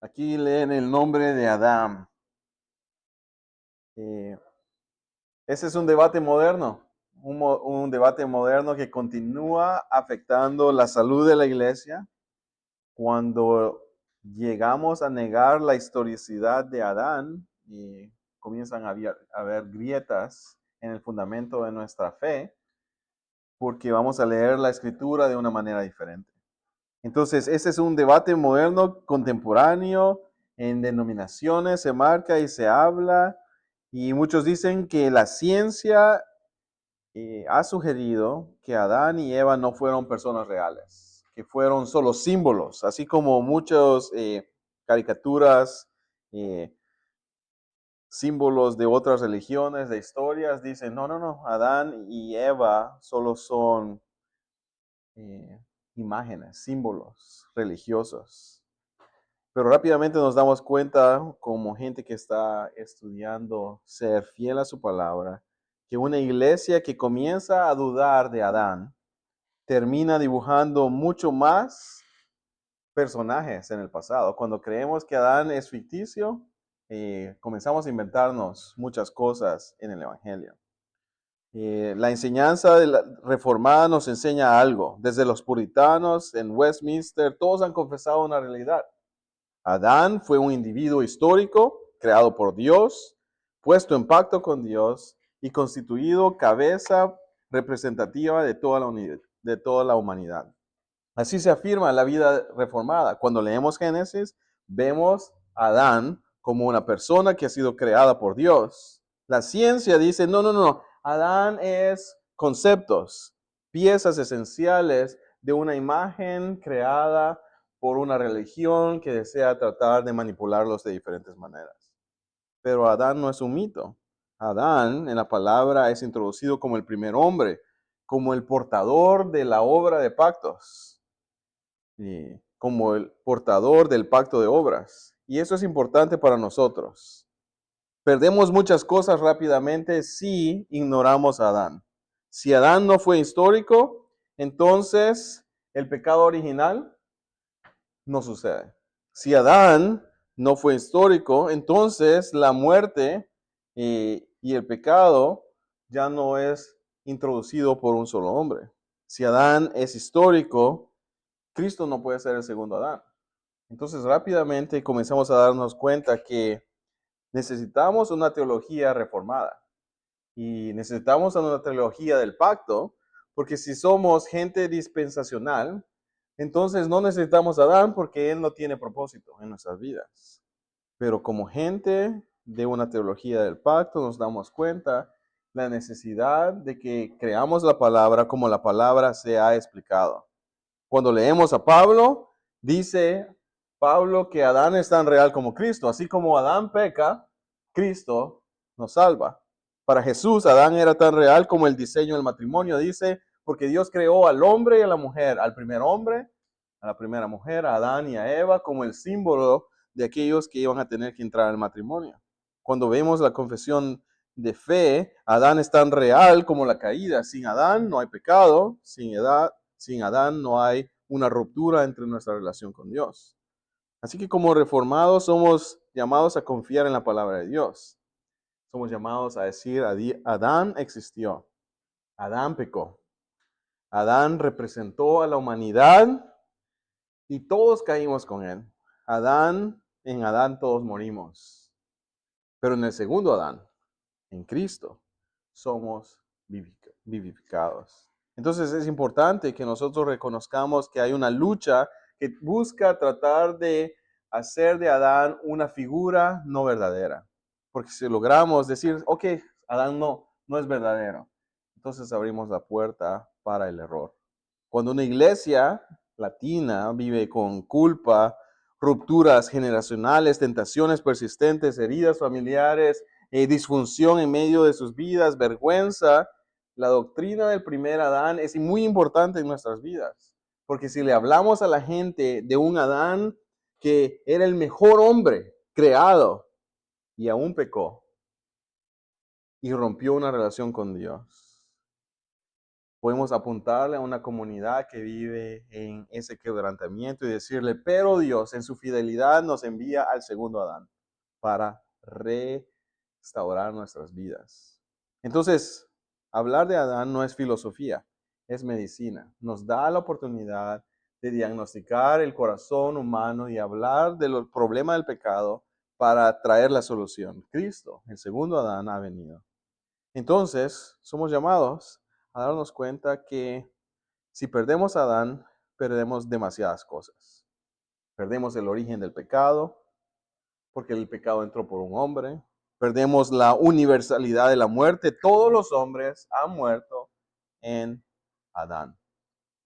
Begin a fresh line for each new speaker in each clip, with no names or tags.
Aquí leen el nombre de Adán. Eh, Ese es un debate moderno, un debate moderno que continúa afectando la salud de la iglesia cuando llegamos a negar la historicidad de Adán y comienzan a haber grietas en el fundamento de nuestra fe porque vamos a leer la escritura de una manera diferente. Entonces, ese es un debate moderno, contemporáneo, en denominaciones se marca y se habla, y muchos dicen que la ciencia ha sugerido que Adán y Eva no fueron personas reales, que fueron solo símbolos, así como muchas caricaturas, eh, símbolos de otras religiones, de historias, dicen, no, Adán y Eva solo son eh, imágenes, símbolos religiosos. Pero rápidamente nos damos cuenta, como gente que está estudiando ser fiel a su palabra, que una iglesia que comienza a dudar de Adán termina dibujando mucho más personajes en el pasado. Cuando creemos que Adán es ficticio, comenzamos a inventarnos muchas cosas en el Evangelio. La enseñanza de la reformada nos enseña algo. Desde los puritanos en Westminster, todos han confesado una realidad. Adán fue un individuo histórico, creado por Dios, puesto en pacto con Dios y constituido cabeza representativa de toda la humanidad. Así se afirma en la vida reformada. Cuando leemos Génesis, vemos a Adán como una persona que ha sido creada por Dios. La ciencia dice, no. Adán es conceptos, piezas esenciales de una imagen creada por una religión que desea tratar de manipularlos de diferentes maneras. Pero Adán no es un mito. Adán en la palabra es introducido como el primer hombre, como el portador de la obra de pactos, y como el portador del pacto de obras. Y eso es importante para nosotros. Perdemos muchas cosas rápidamente si ignoramos a Adán. Si Adán no fue histórico, entonces el pecado original no sucede. Si Adán no fue histórico, entonces la muerte y el pecado ya no es introducido por un solo hombre. Si Adán es histórico, Cristo no puede ser el segundo Adán. Entonces rápidamente comenzamos a darnos cuenta que necesitamos una teología reformada y necesitamos una teología del pacto, porque si somos gente dispensacional, entonces no necesitamos a Adán porque él no tiene propósito en nuestras vidas. Pero como gente de una teología del pacto nos damos cuenta la necesidad de que creamos la palabra como la palabra se ha explicado. Cuando leemos a Pablo, dice Pablo que Adán es tan real como Cristo. Así como Adán peca, Cristo nos salva. Para Jesús, Adán era tan real como el diseño del matrimonio. Dice, porque Dios creó al hombre y a la mujer, al primer hombre, a la primera mujer, a Adán y a Eva, como el símbolo de aquellos que iban a tener que entrar al matrimonio. Cuando vemos la confesión de fe, Adán es tan real como la caída. Sin Adán no hay pecado, sin Adán no hay una ruptura entre nuestra relación con Dios. Así que como reformados somos llamados a confiar en la palabra de Dios. Somos llamados a decir, Adán existió, Adán pecó, Adán representó a la humanidad y todos caímos con él. En Adán todos morimos. Pero en el segundo Adán, en Cristo, somos vivificados. Entonces es importante que nosotros reconozcamos que hay una lucha que busca tratar de hacer de Adán una figura no verdadera. Porque si logramos decir, ok, Adán no es verdadero, entonces abrimos la puerta para el error. Cuando una iglesia latina vive con culpa, rupturas generacionales, tentaciones persistentes, heridas familiares, disfunción en medio de sus vidas, vergüenza, la doctrina del primer Adán es muy importante en nuestras vidas. Porque si le hablamos a la gente de un Adán que era el mejor hombre creado y aún pecó y rompió una relación con Dios, Podemos apuntarle a una comunidad que vive en ese quebrantamiento y decirle, pero Dios en su fidelidad nos envía al segundo Adán para restaurar nuestras vidas. Entonces, hablar de Adán no es filosofía, es medicina. Nos da la oportunidad de diagnosticar el corazón humano y hablar del problema del pecado para traer la solución. Cristo, el segundo Adán, ha venido. Entonces, somos llamados a darnos cuenta que si perdemos a Adán, perdemos demasiadas cosas. Perdemos el origen del pecado, porque el pecado entró por un hombre. Perdemos la universalidad de la muerte. Todos los hombres han muerto en Adán.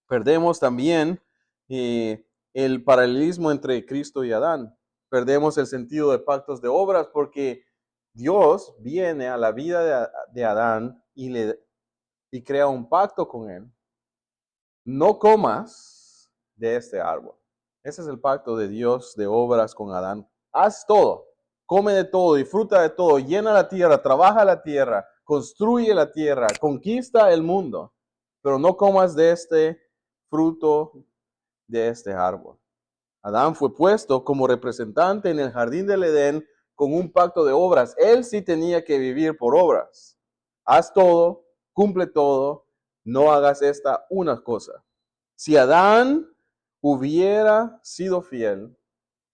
Perdemos también el paralelismo entre Cristo y Adán. Perdemos el sentido de pactos de obras porque Dios viene a la vida de Adán y crea un pacto con él. No comas de este árbol. Ese es el pacto de Dios de obras con Adán. Haz todo, come de todo, disfruta de todo, llena la tierra, trabaja la tierra, construye la tierra, conquista el mundo, pero no comas de este fruto de este árbol. Adán fue puesto como representante en el jardín del Edén con un pacto de obras. Él sí tenía que vivir por obras. Haz todo, cumple todo, no hagas esta una cosa. Si Adán hubiera sido fiel,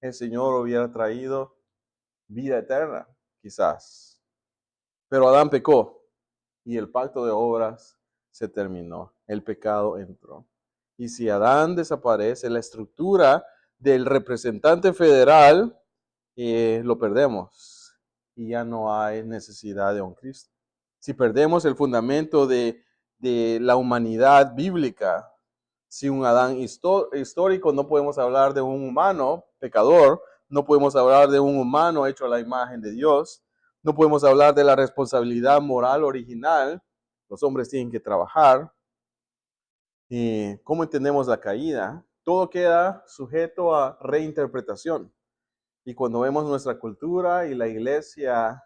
el Señor hubiera traído vida eterna, quizás. Pero Adán pecó y el pacto de obras se terminó. El pecado entró. Y si Adán desaparece, la estructura del representante federal lo perdemos y ya no hay necesidad de un Cristo. Si perdemos el fundamento de la humanidad bíblica, si un Adán histórico, no podemos hablar de un humano pecador, no podemos hablar de un humano hecho a la imagen de Dios, no podemos hablar de la responsabilidad moral original. Los hombres tienen que trabajar. ¿Cómo entendemos la caída? Todo queda sujeto a reinterpretación. Y cuando vemos nuestra cultura y la iglesia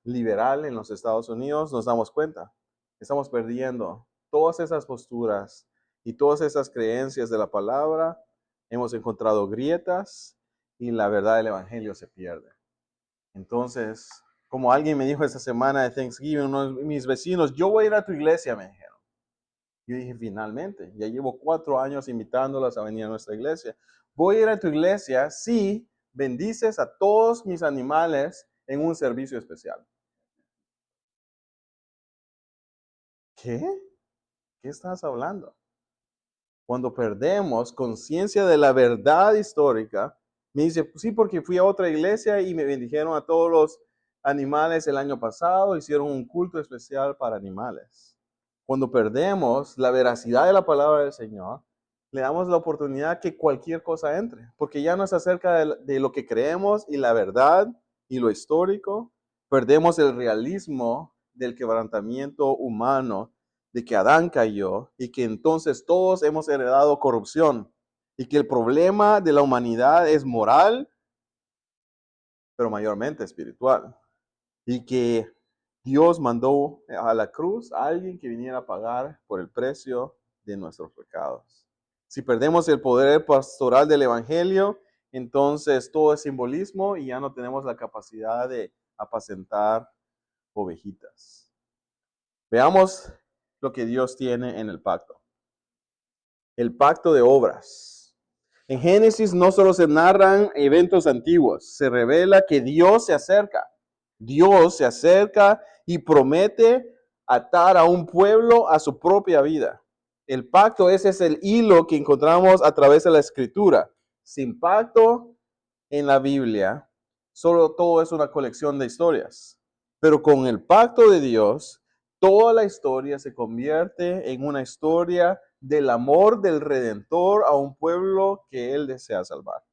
liberal en los Estados Unidos, nos damos cuenta. Estamos perdiendo todas esas posturas y todas esas creencias de la palabra. Hemos encontrado grietas y la verdad del evangelio se pierde. Entonces, como alguien me dijo esta semana de Thanksgiving, uno de mis vecinos, yo voy a ir a tu iglesia, me dijeron. Yo dije, finalmente, ya llevo 4 años invitándolas a venir a nuestra iglesia. Voy a ir a tu iglesia si bendices a todos mis animales en un servicio especial. ¿Qué? ¿Qué estás hablando? Cuando perdemos conciencia de la verdad histórica, me dice, sí, porque fui a otra iglesia y me bendijeron a todos los animales el año pasado, hicieron un culto especial para animales. Cuando perdemos la veracidad de la palabra del Señor, le damos la oportunidad que cualquier cosa entre, porque ya no es acerca de lo que creemos y la verdad y lo histórico. Perdemos el realismo del quebrantamiento humano, de que Adán cayó y que entonces todos hemos heredado corrupción y que el problema de la humanidad es moral, pero mayormente espiritual. Y que Dios mandó a la cruz a alguien que viniera a pagar por el precio de nuestros pecados. Si perdemos el poder pastoral del evangelio, entonces todo es simbolismo y ya no tenemos la capacidad de apacentar ovejitas. Veamos lo que Dios tiene en el pacto. El pacto de obras. En Génesis no solo se narran eventos antiguos, se revela que Dios se acerca. Dios se acerca y promete atar a un pueblo a su propia vida. El pacto, ese es el hilo que encontramos a través de la escritura. Sin pacto en la Biblia, solo todo es una colección de historias. Pero con el pacto de Dios, toda la historia se convierte en una historia del amor del Redentor a un pueblo que Él desea salvar.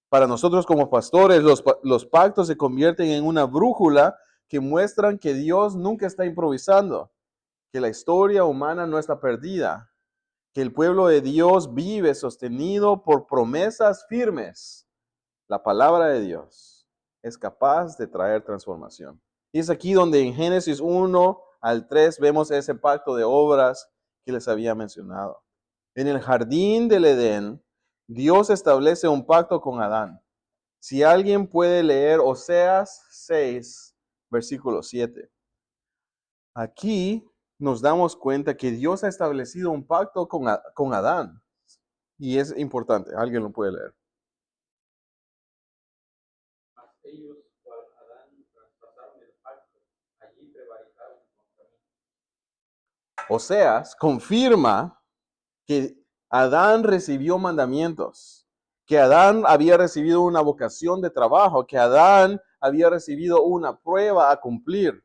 Para nosotros como pastores, los pactos se convierten en una brújula que muestran que Dios nunca está improvisando, que la historia humana no está perdida, que el pueblo de Dios vive sostenido por promesas firmes. La palabra de Dios es capaz de traer transformación. Y es aquí donde en Génesis 1 al 3 vemos ese pacto de obras que les había mencionado. En el jardín del Edén, Dios establece un pacto con Adán. Si alguien puede leer Oseas 6, versículo 7. Aquí nos damos cuenta que Dios ha establecido un pacto con Adán. Y es importante, alguien lo puede leer. Ellos, cual Adán, traspasaron el pacto, allí prevaricaron contra mí. Oseas confirma que Adán recibió mandamientos, que Adán había recibido una vocación de trabajo, que Adán había recibido una prueba a cumplir.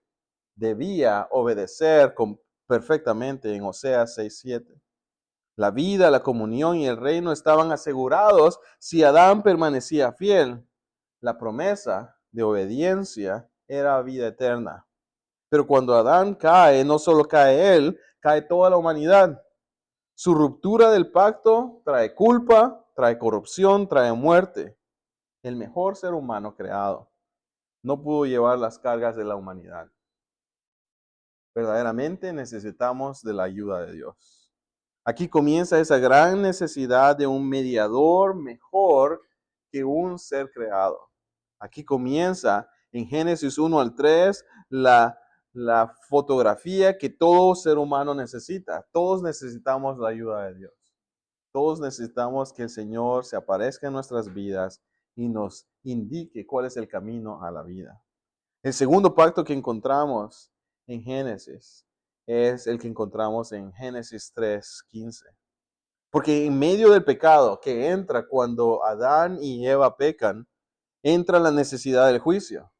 Debía obedecer perfectamente en Oseas 6:7. La vida, la comunión y el reino estaban asegurados si Adán permanecía fiel. La promesa de obediencia era vida eterna. Pero cuando Adán cae, no solo cae él, cae toda la humanidad. Su ruptura del pacto trae culpa, trae corrupción, trae muerte. El mejor ser humano creado no pudo llevar las cargas de la humanidad. Verdaderamente necesitamos de la ayuda de Dios. Aquí comienza esa gran necesidad de un mediador mejor que un ser creado. Aquí comienza en Génesis 1 al 3 la fotografía que todo ser humano necesita. Todos necesitamos la ayuda de Dios. Todos necesitamos que el Señor se aparezca en nuestras vidas y nos indique cuál es el camino a la vida. El segundo pacto que encontramos en Génesis es el que encontramos en Génesis 3:15. Porque en medio del pecado que entra cuando Adán y Eva pecan, entra la necesidad del juicio.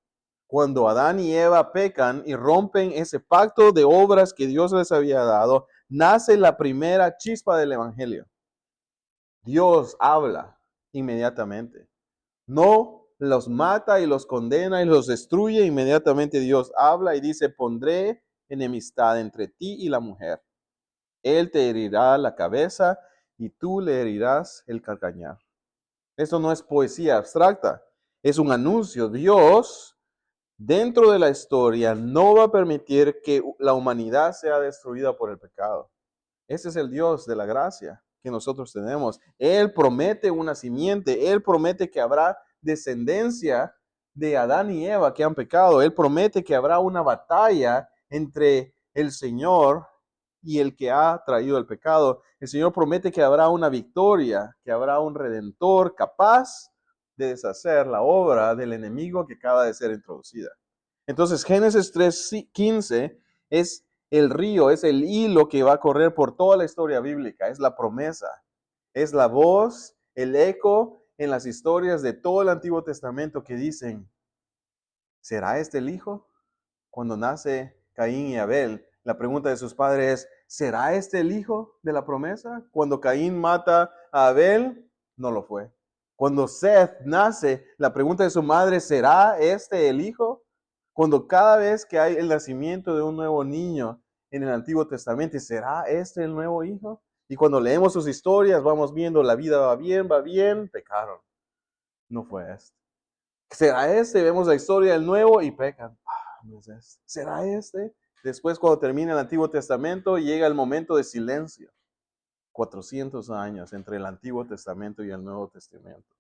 Cuando Adán y Eva pecan y rompen ese pacto de obras que Dios les había dado, nace la primera chispa del evangelio. Dios habla inmediatamente. No los mata y los condena y los destruye. Inmediatamente Dios habla y dice, pondré enemistad entre ti y la mujer. Él te herirá la cabeza y tú le herirás el calcañar. Eso no es poesía abstracta, es un anuncio. Dios, dentro de la historia, no va a permitir que la humanidad sea destruida por el pecado. Ese es el Dios de la gracia que nosotros tenemos. Él promete una simiente, Él promete que habrá descendencia de Adán y Eva que han pecado. Él promete que habrá una batalla entre el Señor y el que ha traído el pecado. El Señor promete que habrá una victoria, que habrá un redentor capaz de deshacer la obra del enemigo que acaba de ser introducida. Entonces, Génesis 3:15 es el río, es el hilo que va a correr por toda la historia bíblica, es la promesa, es la voz, el eco en las historias de todo el Antiguo Testamento que dicen, ¿será este el hijo? Cuando nace Caín y Abel, la pregunta de sus padres es, ¿será este el hijo de la promesa? Cuando Caín mata a Abel, no lo fue. Cuando Seth nace, la pregunta de su madre, ¿será este el hijo? Cuando cada vez que hay el nacimiento de un nuevo niño en el Antiguo Testamento, ¿será este el nuevo hijo? Y cuando leemos sus historias, vamos viendo la vida va bien, pecaron. No fue este. ¿Será este? Vemos la historia del nuevo y pecan. No es este. ¿Será este? Después, cuando termina el Antiguo Testamento, llega el momento de silencio. 400 años entre el Antiguo Testamento y el Nuevo Testamento.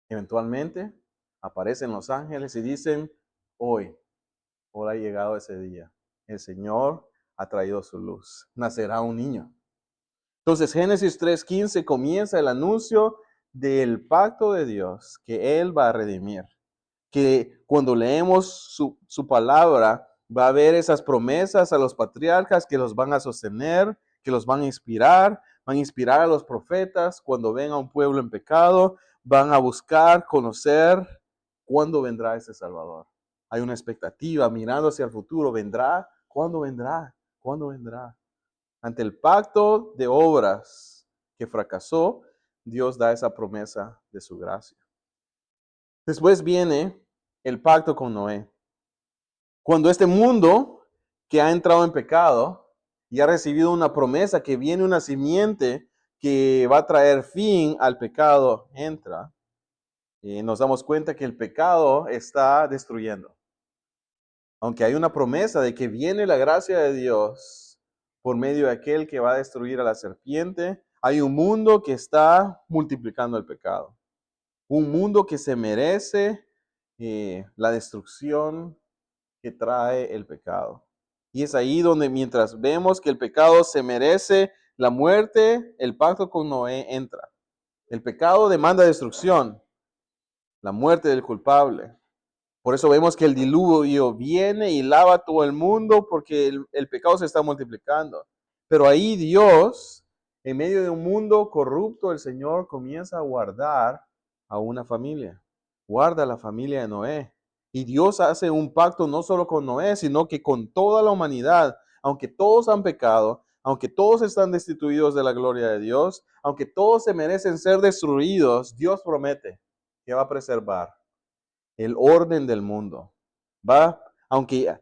Eventualmente, aparecen los ángeles y dicen, hoy ha llegado ese día. El Señor ha traído su luz. Nacerá un niño. Entonces, Génesis 3:15 comienza el anuncio del pacto de Dios que Él va a redimir. Que cuando leemos su palabra, va a haber esas promesas a los patriarcas que los van a sostener, que los van a inspirar a los profetas cuando ven a un pueblo en pecado, van a buscar, conocer cuándo vendrá ese Salvador. Hay una expectativa mirando hacia el futuro, ¿vendrá? ¿Cuándo vendrá? ¿Cuándo vendrá? Ante el pacto de obras que fracasó, Dios da esa promesa de su gracia. Después viene el pacto con Noé. Cuando este mundo que ha entrado en pecado y ha recibido una promesa que viene una simiente que va a traer fin al pecado, entra, y nos damos cuenta que el pecado está destruyendo. Aunque hay una promesa de que viene la gracia de Dios por medio de aquel que va a destruir a la serpiente, hay un mundo que está multiplicando el pecado. Un mundo que se merece la destrucción que trae el pecado. Y es ahí donde mientras vemos que el pecado se merece la muerte, el pacto con Noé entra. El pecado demanda destrucción, la muerte del culpable. Por eso vemos que el diluvio viene y lava todo el mundo porque el pecado se está multiplicando. Pero ahí Dios, en medio de un mundo corrupto, el Señor comienza a guardar a una familia. Guarda la familia de Noé. Y Dios hace un pacto no solo con Noé, sino que con toda la humanidad. Aunque todos han pecado, aunque todos están destituidos de la gloria de Dios, aunque todos se merecen ser destruidos, Dios promete que va a preservar el orden del mundo. Va, aunque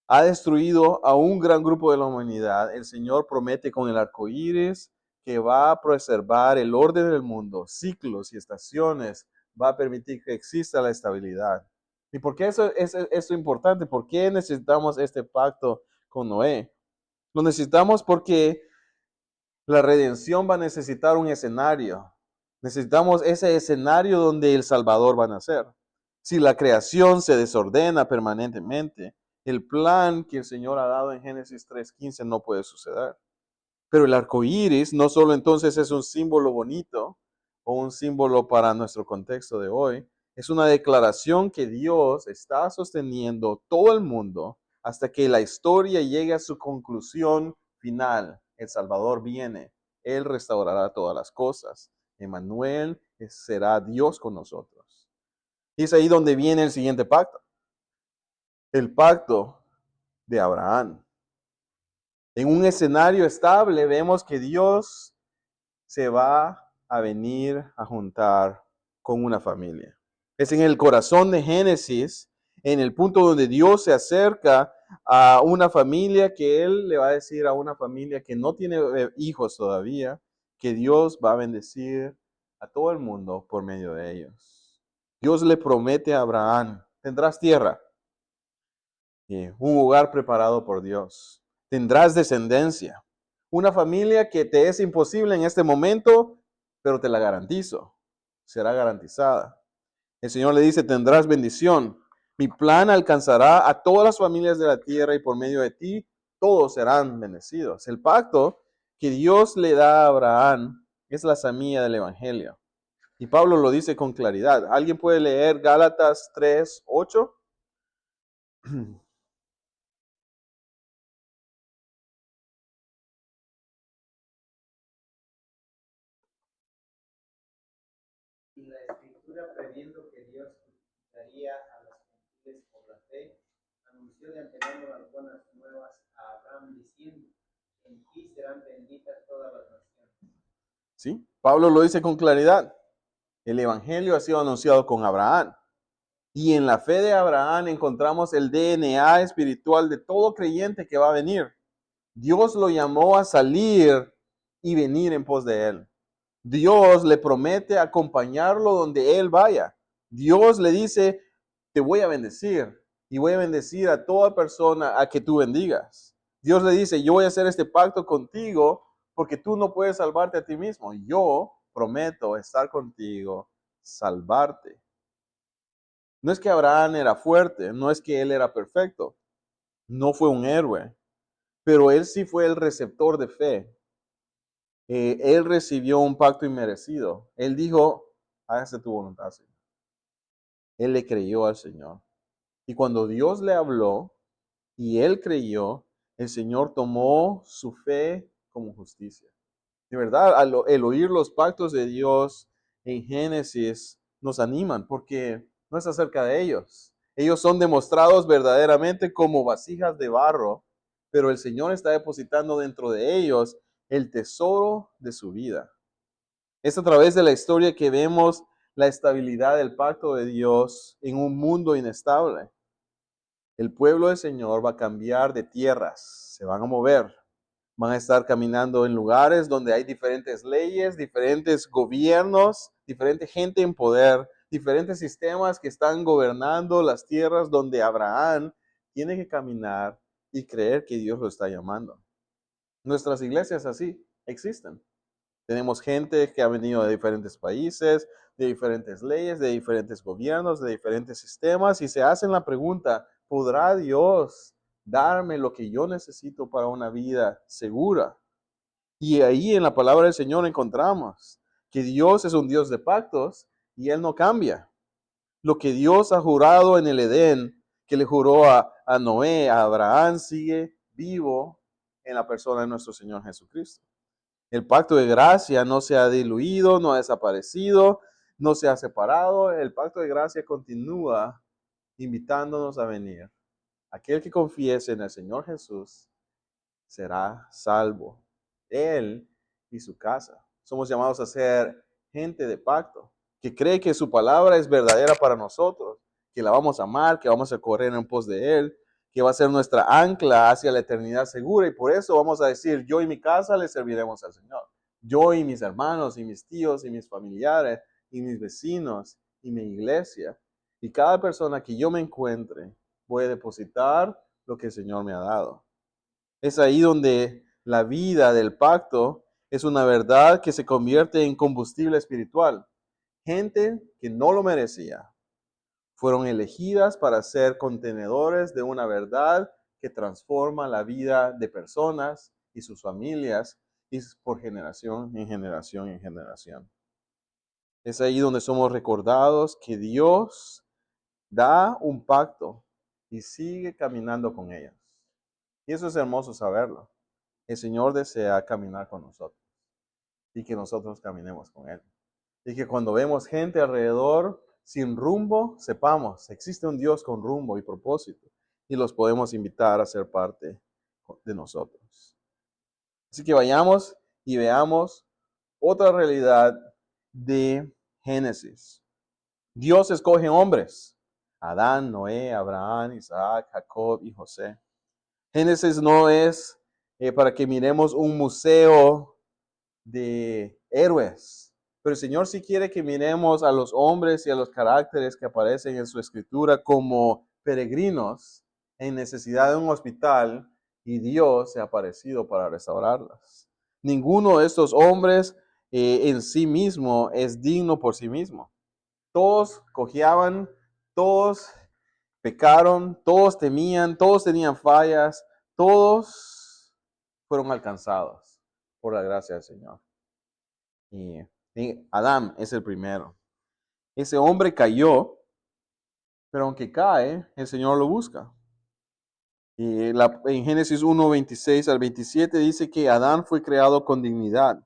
ha destruido a un gran grupo de la humanidad, el Señor promete con el arco iris que va a preservar el orden del mundo, ciclos y estaciones, va a permitir que exista la estabilidad. ¿Y por qué eso es importante? ¿Por qué necesitamos este pacto con Noé? Lo necesitamos porque la redención va a necesitar un escenario. Necesitamos ese escenario donde el Salvador va a nacer. Si la creación se desordena permanentemente, el plan que el Señor ha dado en Génesis 3:15 no puede suceder. Pero el arco iris no solo entonces es un símbolo bonito o un símbolo para nuestro contexto de hoy, es una declaración que Dios está sosteniendo todo el mundo hasta que la historia llegue a su conclusión final. El Salvador viene, Él restaurará todas las cosas. Emmanuel será Dios con nosotros. Y es ahí donde viene el siguiente pacto, el pacto de Abraham. En un escenario estable vemos que Dios se va a venir a juntar con una familia. Es en el corazón de Génesis, en el punto donde Dios se acerca a una familia que Él le va a decir a una familia que no tiene hijos todavía, que Dios va a bendecir a todo el mundo por medio de ellos. Dios le promete a Abraham, tendrás tierra, un hogar preparado por Dios, tendrás descendencia, una familia que te es imposible en este momento, pero te la garantizo, será garantizada. El Señor le dice, tendrás bendición. Mi plan alcanzará a todas las familias de la tierra y por medio de ti todos serán bendecidos. El pacto que Dios le da a Abraham es la semilla del Evangelio. Y Pablo lo dice con claridad. ¿Alguien puede leer Gálatas 3:8?
Y la Escritura, previendo que Dios daría a los gentiles por la fe, anunció de antemano las buenas nuevas a Abraham diciendo, en ti serán benditas todas las naciones.
¿Sí? Pablo lo dice con claridad. El Evangelio ha sido anunciado con Abraham. Y en la fe de Abraham encontramos el DNA espiritual de todo creyente que va a venir. Dios lo llamó a salir y venir en pos de él. Dios le promete acompañarlo donde él vaya. Dios le dice, te voy a bendecir y voy a bendecir a toda persona a que tú bendigas. Dios le dice, yo voy a hacer este pacto contigo porque tú no puedes salvarte a ti mismo. Yo prometo estar contigo, salvarte. No es que Abraham era fuerte, no es que él era perfecto, no fue un héroe, pero él sí fue el receptor de fe. Él recibió un pacto inmerecido. Él dijo, hágase tu voluntad, Señor. Él le creyó al Señor. Y cuando Dios le habló y él creyó, el Señor tomó su fe como justicia. De verdad, el oír los pactos de Dios en Génesis nos animan porque no es acerca de ellos. Ellos son demostrados verdaderamente como vasijas de barro, pero el Señor está depositando dentro de ellos el tesoro de su vida. Es a través de la historia que vemos la estabilidad del pacto de Dios en un mundo inestable. El pueblo del Señor va a cambiar de tierras, se van a mover, van a estar caminando en lugares donde hay diferentes leyes, diferentes gobiernos, diferente gente en poder, diferentes sistemas que están gobernando las tierras donde Abraham tiene que caminar y creer que Dios lo está llamando. Nuestras iglesias así existen. Tenemos gente que ha venido de diferentes países, de diferentes leyes, de diferentes gobiernos, de diferentes sistemas y se hacen la pregunta, ¿podrá Dios darme lo que yo necesito para una vida segura? Y ahí en la palabra del Señor encontramos que Dios es un Dios de pactos y Él no cambia. Lo que Dios ha jurado en el Edén, que le juró a Noé, a Abraham, sigue vivo en la persona de nuestro Señor Jesucristo. El pacto de gracia no se ha diluido, no ha desaparecido, no se ha separado. El pacto de gracia continúa invitándonos a venir. Aquel que confiese en el Señor Jesús será salvo. Él y su casa. Somos llamados a ser gente de pacto, que cree que su palabra es verdadera para nosotros, que la vamos a amar, que vamos a correr en pos de Él, que va a ser nuestra ancla hacia la eternidad segura. Y por eso vamos a decir, yo y mi casa le serviremos al Señor. Yo y mis hermanos y mis tíos y mis familiares y mis vecinos y mi iglesia. Y cada persona que yo me encuentre, voy a depositar lo que el Señor me ha dado. Es ahí donde la vida del pacto es una verdad que se convierte en combustible espiritual. Gente que no lo merecía fueron elegidas para ser contenedores de una verdad que transforma la vida de personas y sus familias y por generación en generación en generación. Es ahí donde somos recordados que Dios da un pacto y sigue caminando con ellos. Y eso es hermoso saberlo. El Señor desea caminar con nosotros y que nosotros caminemos con Él. Y que cuando vemos gente alrededor sin rumbo, sepamos, existe un Dios con rumbo y propósito y los podemos invitar a ser parte de nosotros. Así que vayamos y veamos otra realidad de Génesis. Dios escoge hombres: Adán, Noé, Abraham, Isaac, Jacob y José. Génesis no es para que miremos un museo de héroes, pero el Señor sí quiere que miremos a los hombres y a los caracteres que aparecen en su escritura como peregrinos en necesidad de un hospital y Dios se ha aparecido para restaurarlas. Ninguno de estos hombres en sí mismo es digno por sí mismo. Todos cojeaban, todos pecaron, todos temían, todos tenían fallas, todos fueron alcanzados por la gracia del Señor. Y Adán es el primero. Ese hombre cayó, pero aunque cae, el Señor lo busca. Y en Génesis 1, 26 al 27 dice que Adán fue creado con dignidad.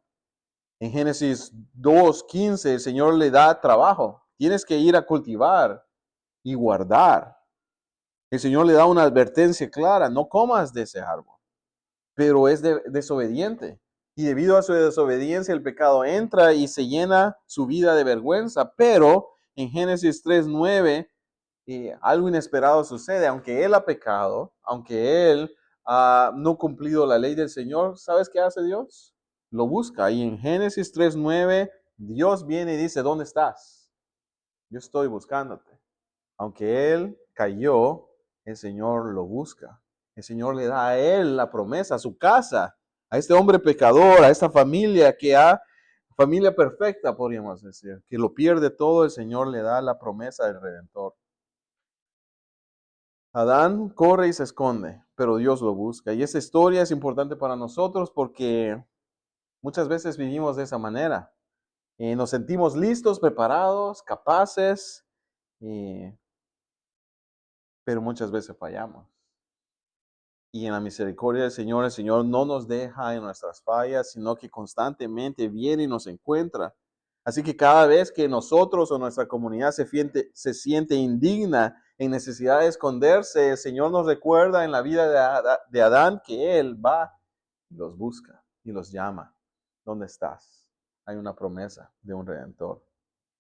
En Génesis 2, 15 el Señor le da trabajo. Tienes que ir a cultivar y guardar. El Señor le da una advertencia clara: no comas de ese árbol. Pero es desobediente. Y debido a su desobediencia, el pecado entra y se llena su vida de vergüenza. Pero en Génesis 3:9, algo inesperado sucede. Aunque él ha pecado, aunque él ha no cumplido la ley del Señor, ¿sabes qué hace Dios? Lo busca. Y en Génesis 3:9, Dios viene y dice: ¿dónde estás? Yo estoy buscándote. Aunque él cayó, el Señor lo busca. El Señor le da a él la promesa, a su casa, a este hombre pecador, a esta familia familia perfecta, podríamos decir, que lo pierde todo. El Señor le da la promesa del Redentor. Adán corre y se esconde, pero Dios lo busca. Y esa historia es importante para nosotros porque muchas veces vivimos de esa manera. Nos sentimos listos, preparados, capaces, pero muchas veces fallamos. Y en la misericordia del Señor, el Señor no nos deja en nuestras fallas, sino que constantemente viene y nos encuentra. Así que cada vez que nosotros o nuestra comunidad se siente indigna, en necesidad de esconderse, el Señor nos recuerda en la vida de Adán que Él va y los busca y los llama. ¿Dónde estás? Hay una promesa de un Redentor.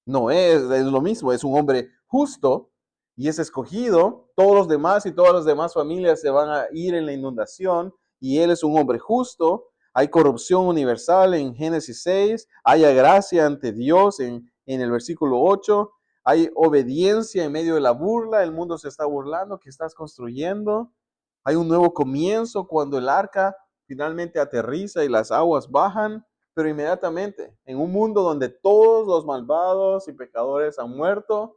No es lo mismo, es un hombre justo y es escogido. Todos los demás y todas las demás familias se van a ir en la inundación y él es un hombre justo. Hay corrupción universal en Génesis 6, haya gracia ante Dios en el versículo 8, Hay obediencia en medio de la burla, el mundo se está burlando, que estás construyendo. Hay un nuevo comienzo cuando el arca finalmente aterriza y las aguas bajan, pero inmediatamente, en un mundo donde todos los malvados y pecadores han muerto,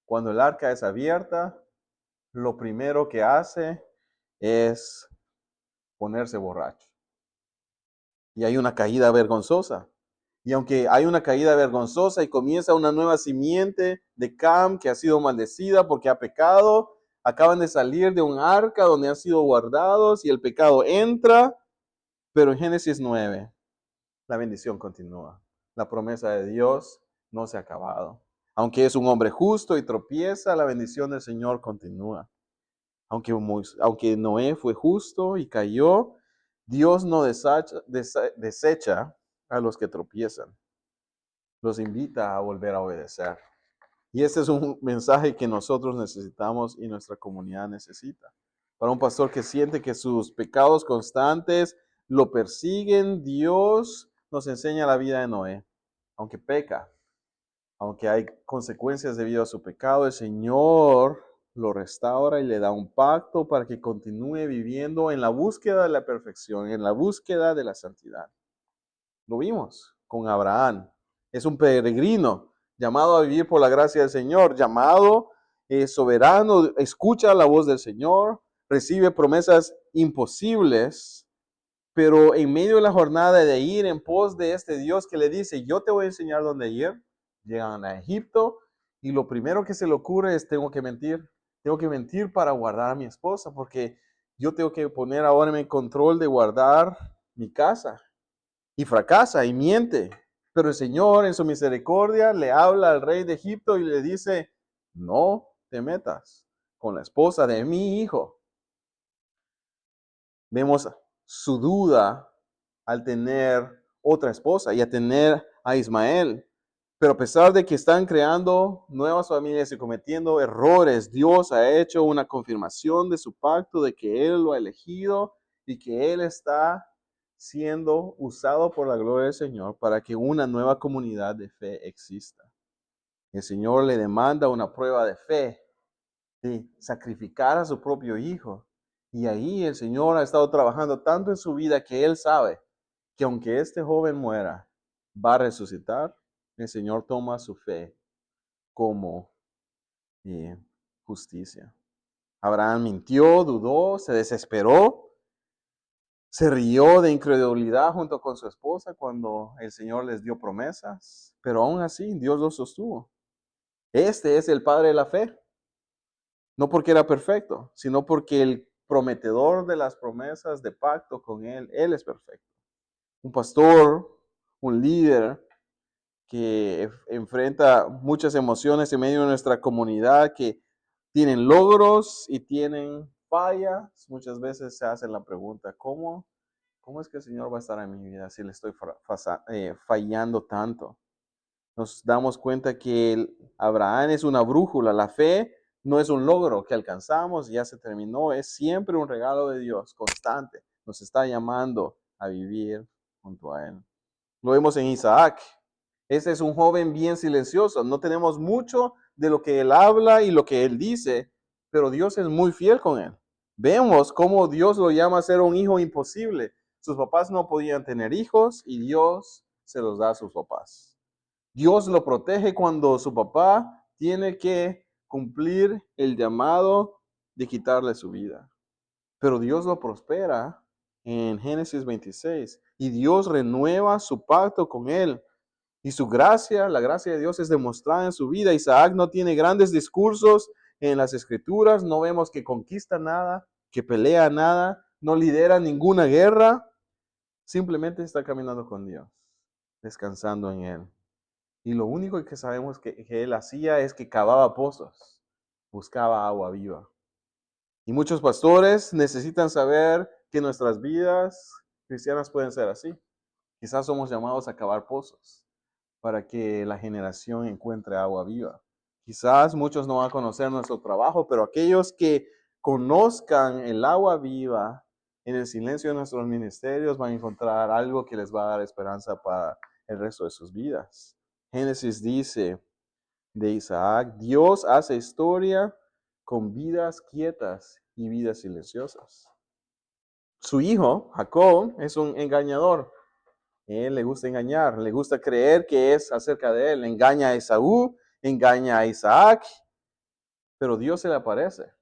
cuando el arca es abierta, lo primero que hace es ponerse borracho. Y hay una caída vergonzosa. Y aunque hay una caída vergonzosa y comienza una nueva simiente de Cam que ha sido maldecida porque ha pecado, acaban de salir de un arca donde han sido guardados y el pecado entra, pero en Génesis 9 la bendición continúa. La promesa de Dios no se ha acabado. Aunque es un hombre justo y tropieza, la bendición del Señor continúa. Aunque Noé fue justo y cayó, Dios no desecha a los que tropiezan. Los invita a volver a obedecer. Y este es un mensaje que nosotros necesitamos y nuestra comunidad necesita. Para un pastor que siente que sus pecados constantes lo persiguen, Dios nos enseña la vida de Noé. Aunque peca, aunque hay consecuencias debido a su pecado, el Señor lo restaura y le da un pacto para que continúe viviendo en la búsqueda de la perfección, en la búsqueda de la santidad. Lo vimos con Abraham. Es un peregrino llamado a vivir por la gracia del Señor, llamado soberano, escucha la voz del Señor, recibe promesas imposibles, pero en medio de la jornada de ir en pos de este Dios que le dice, yo te voy a enseñar dónde ir, llegan a Egipto y lo primero que se le ocurre es, tengo que mentir para guardar a mi esposa, porque yo tengo que poner ahora en control de guardar mi casa. Y fracasa y miente. Pero el Señor en su misericordia le habla al rey de Egipto y le dice, no te metas con la esposa de mi hijo. Vemos su duda al tener otra esposa y a tener a Ismael. Pero a pesar de que están creando nuevas familias y cometiendo errores, Dios ha hecho una confirmación de su pacto, de que Él lo ha elegido y que Él está siendo usado por la gloria del Señor para que una nueva comunidad de fe exista. El Señor le demanda una prueba de fe, de sacrificar a su propio hijo. Y ahí el Señor ha estado trabajando tanto en su vida que Él sabe que aunque este joven muera, va a resucitar. El Señor toma su fe como justicia. Abraham mintió, dudó, se desesperó, se rió de incredulidad junto con su esposa cuando el Señor les dio promesas, pero aún así Dios los sostuvo. Este es el padre de la fe, no porque era perfecto, sino porque el prometedor de las promesas de pacto con él es perfecto. Un pastor, un líder que enfrenta muchas emociones en medio de nuestra comunidad, que tienen logros y tienen fallas. Muchas veces se hacen la pregunta, ¿cómo es que el Señor va a estar en mi vida si le estoy fallando tanto? Nos damos cuenta que Abraham es una brújula. La fe no es un logro que alcanzamos y ya se terminó. Es siempre un regalo de Dios constante. Nos está llamando a vivir junto a Él. Lo vemos en Isaac. Ese es un joven bien silencioso. No tenemos mucho de lo que él habla y lo que él dice, pero Dios es muy fiel con él. Vemos cómo Dios lo llama a ser un hijo imposible. Sus papás no podían tener hijos y Dios se los da a sus papás. Dios lo protege cuando su papá tiene que cumplir el llamado de quitarle su vida. Pero Dios lo prospera en Génesis 26 y Dios renueva su pacto con él. Y su gracia, la gracia de Dios es demostrada en su vida. Isaac no tiene grandes discursos en las escrituras, no vemos que conquista nada, que pelea nada, no lidera ninguna guerra, simplemente está caminando con Dios, descansando en Él. Y lo único que sabemos que Él hacía es que cavaba pozos, buscaba agua viva. Y muchos pastores necesitan saber que nuestras vidas cristianas pueden ser así. Quizás somos llamados a cavar pozos para que la generación encuentre agua viva. Quizás muchos no van a conocer nuestro trabajo, pero aquellos que conozcan el agua viva en el silencio de nuestros ministerios van a encontrar algo que les va a dar esperanza para el resto de sus vidas. Génesis dice de Isaac. Dios hace historia con vidas quietas y vidas silenciosas. Su hijo, Jacob, es un engañador. Él le gusta engañar, le gusta creer que es acerca de él. Engaña a Esaú, engaña a Isaac, pero Dios se le aparece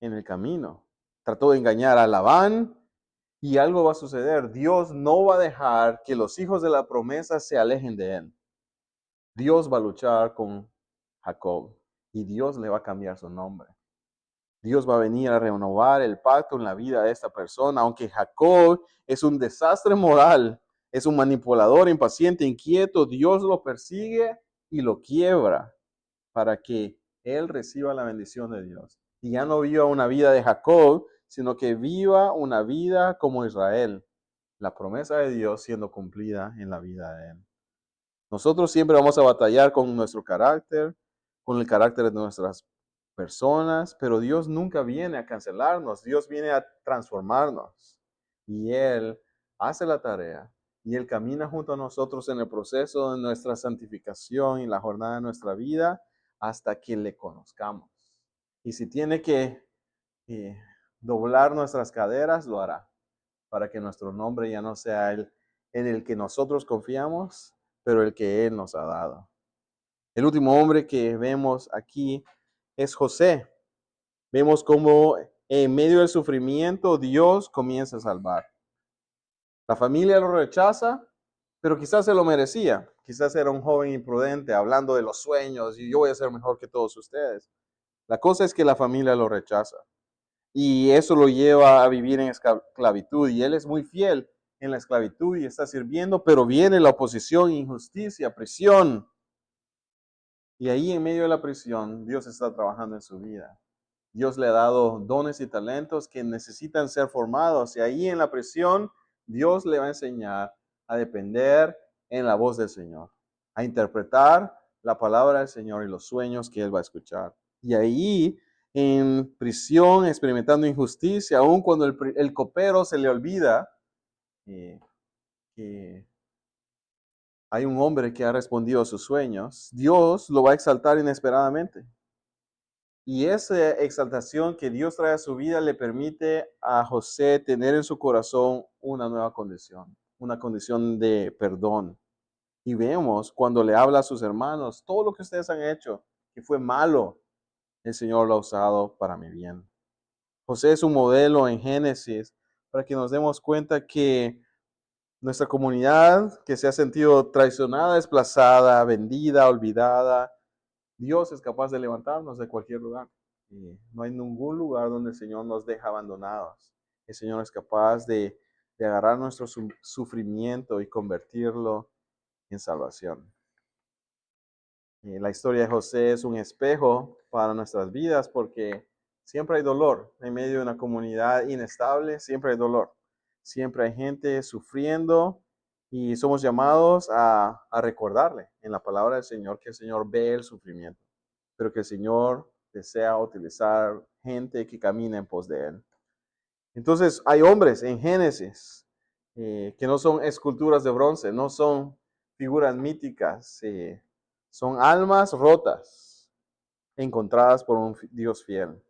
en el camino. Trató de engañar a Labán y algo va a suceder. Dios no va a dejar que los hijos de la promesa se alejen de él. Dios va a luchar con Jacob y Dios le va a cambiar su nombre. Dios va a venir a renovar el pacto en la vida de esta persona, aunque Jacob es un desastre moral, es un manipulador, impaciente, inquieto, Dios lo persigue y lo quiebra para que él reciba la bendición de Dios. Y ya no viva una vida de Jacob, sino que viva una vida como Israel, la promesa de Dios siendo cumplida en la vida de él. Nosotros siempre vamos a batallar con nuestro carácter, con el carácter de nuestras personas, pero Dios nunca viene a cancelarnos, Dios viene a transformarnos. Y Él hace la tarea y Él camina junto a nosotros en el proceso de nuestra santificación y la jornada de nuestra vida hasta que le conozcamos. Y si tiene que doblar nuestras caderas, lo hará, para que nuestro nombre ya no sea el en el que nosotros confiamos, pero el que Él nos ha dado. El último hombre que vemos aquí es José. Vemos cómo en medio del sufrimiento Dios comienza a salvar. La familia lo rechaza, pero quizás se lo merecía. Quizás era un joven imprudente hablando de los sueños y yo voy a ser mejor que todos ustedes. La cosa es que la familia lo rechaza y eso lo lleva a vivir en esclavitud y él es muy fiel en la esclavitud y está sirviendo, pero viene la oposición, injusticia, prisión. Y ahí en medio de la prisión, Dios está trabajando en su vida. Dios le ha dado dones y talentos que necesitan ser formados. Y ahí en la prisión, Dios le va a enseñar a depender en la voz del Señor, a interpretar la palabra del Señor y los sueños que Él va a escuchar. Y ahí en prisión, experimentando injusticia, aun cuando el copero se le olvida que hay un hombre que ha respondido a sus sueños, Dios lo va a exaltar inesperadamente. Y esa exaltación que Dios trae a su vida le permite a José tener en su corazón una condición de perdón. Y vemos cuando le habla a sus hermanos, todo lo que ustedes han hecho, que fue malo, el Señor lo ha usado para mi bien. José es un modelo en Génesis para que nos demos cuenta que nuestra comunidad que se ha sentido traicionada, desplazada, vendida, olvidada, Dios es capaz de levantarnos de cualquier lugar. Y no hay ningún lugar donde el Señor nos deja abandonados. El Señor es capaz de agarrar nuestro sufrimiento y convertirlo en salvación. Y la historia de José es un espejo para nuestras vidas porque siempre hay dolor. En medio de una comunidad inestable, siempre hay dolor. Siempre hay gente sufriendo y somos llamados a recordarle en la palabra del Señor que el Señor ve el sufrimiento, pero que el Señor desea utilizar gente que camina en pos de Él. Entonces hay hombres en Génesis que no son esculturas de bronce, no son figuras míticas, son almas rotas, encontradas por un Dios fiel.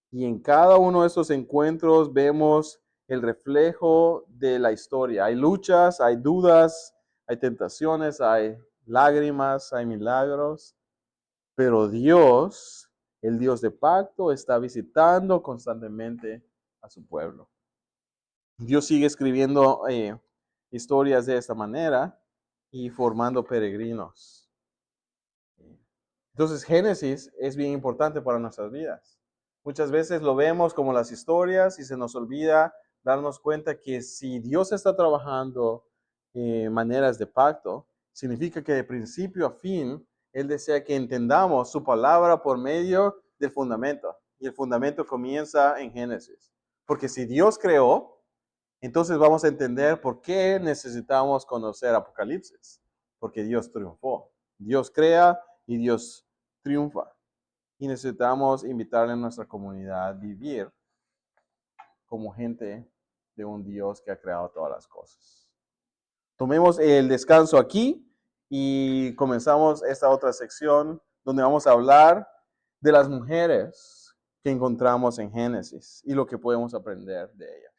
Y en cada uno de estos encuentros vemos el reflejo de la historia. Hay luchas, hay dudas, hay tentaciones, hay lágrimas, hay milagros, pero Dios, el Dios de pacto, está visitando constantemente a su pueblo. Dios sigue escribiendo historias de esta manera y formando peregrinos. Entonces, Génesis es bien importante para nuestras vidas. Muchas veces lo vemos como las historias y se nos olvida darnos cuenta que si Dios está trabajando maneras de pacto, significa que de principio a fin, Él desea que entendamos su palabra por medio del fundamento. Y el fundamento comienza en Génesis. Porque si Dios creó, entonces vamos a entender por qué necesitamos conocer Apocalipsis. Porque Dios triunfó. Dios crea y Dios triunfa. Y necesitamos invitarle a nuestra comunidad a vivir como gente de un Dios que ha creado todas las cosas. Tomemos el descanso aquí y comenzamos esta otra sección donde vamos a hablar de las mujeres que encontramos en Génesis y lo que podemos aprender de ellas.